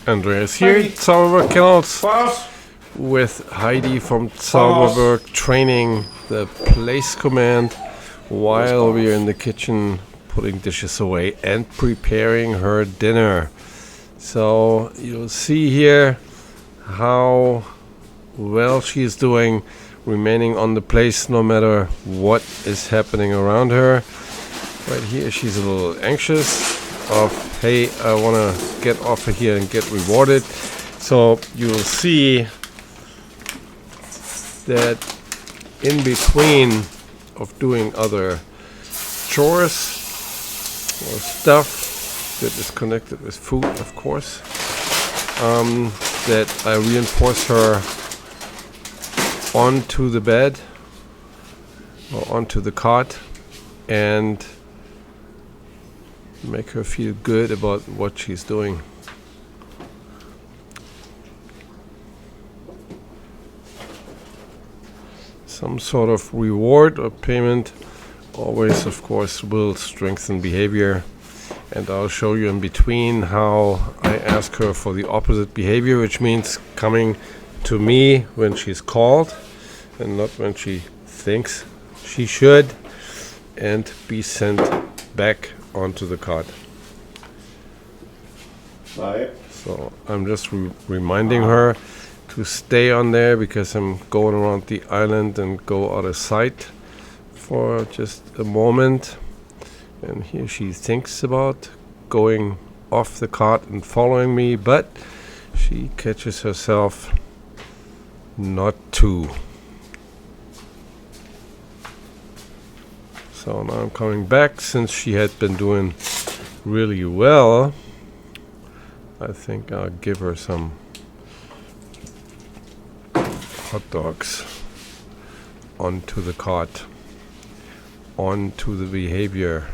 Andreas here, Zauberberg Kennels, with Heidi from Zauberberg training the place command while we are in the kitchen putting dishes away and preparing her dinner. So you'll see here how well she's doing, remaining on the place no matter what is happening around her. Right here she's a little anxious of, hey, I want to get off of here and get rewarded. So you'll see that in between of doing other chores or stuff that is connected with food, of course, that I reinforce her onto the bed or onto the cot and make her feel good about what she's doing. Some sort of reward or payment always, of course, will strengthen behavior, and I'll show you in between how I ask her for the opposite behavior, which means coming to me when she's called and not when she thinks she should, and be sent back onto the cot. So I'm just reminding her to stay on there because I'm going around the island and go out of sight for just a moment. And here she thinks about going off the cot and following me, but she catches herself not to. So now I'm coming back. Since she had been doing really well, I think I'll give her some hot dogs onto the cot, onto the behavior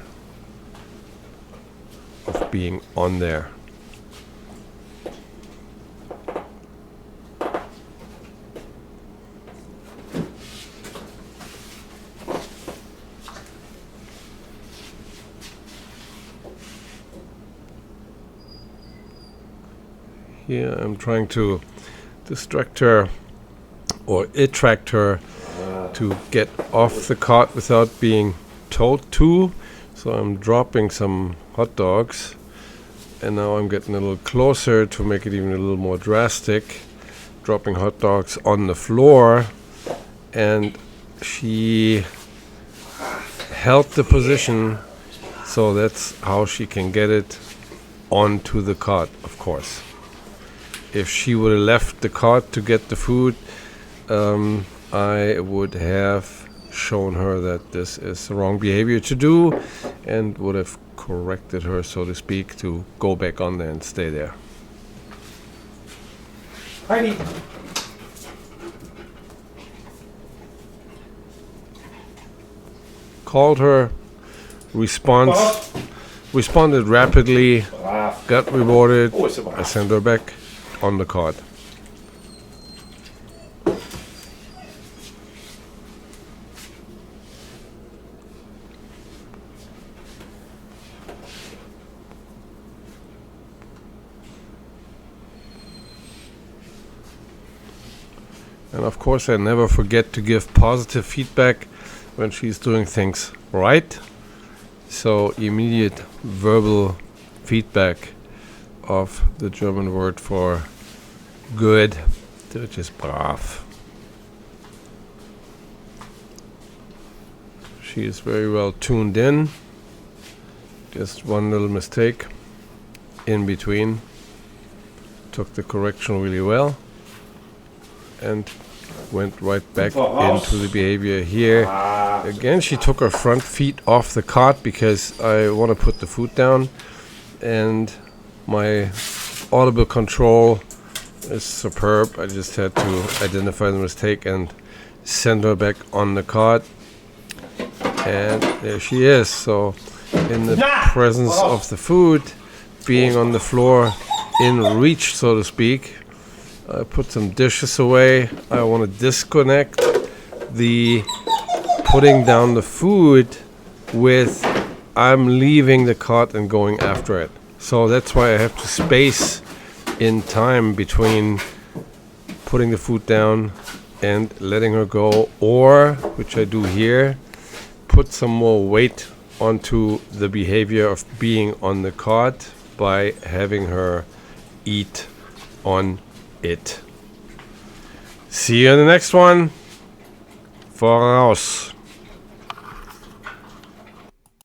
of being on there. Here I'm trying to distract her or attract her to get off the cot without being told to. So I'm dropping some hot dogs, and now I'm getting a little closer to make it even a little more drastic, dropping hot dogs on the floor, and she held the position, so that's how she can get it onto the cot, of course. If she would have left the cot to get the food, I would have shown her that this is the wrong behavior to do and would have corrected her, so to speak, to go back on there and stay there. Heidi! Called her, responded rapidly, got rewarded. I sent her back on the cot. And of course I never forget to give positive feedback when she's doing things right. So immediate verbal feedback of the German word for good, which is brav. She is very well tuned in. Just one little mistake in between. Took the correction really well and went right back into the behavior here. Again, she took her front feet off the cot because I want to put the food down, and my audible control is superb. I just had to identify the mistake and send her back on the cot, and there she is. So in the presence of the food being on the floor, in reach, so to speak, I put some dishes away. I want to disconnect the putting down the food with I'm leaving the cot and going after it. So that's why I have to space in time between putting the food down and letting her go, or, which I do here, put some more weight onto the behavior of being on the cart by having her eat on it. See you in the next one. Voraus.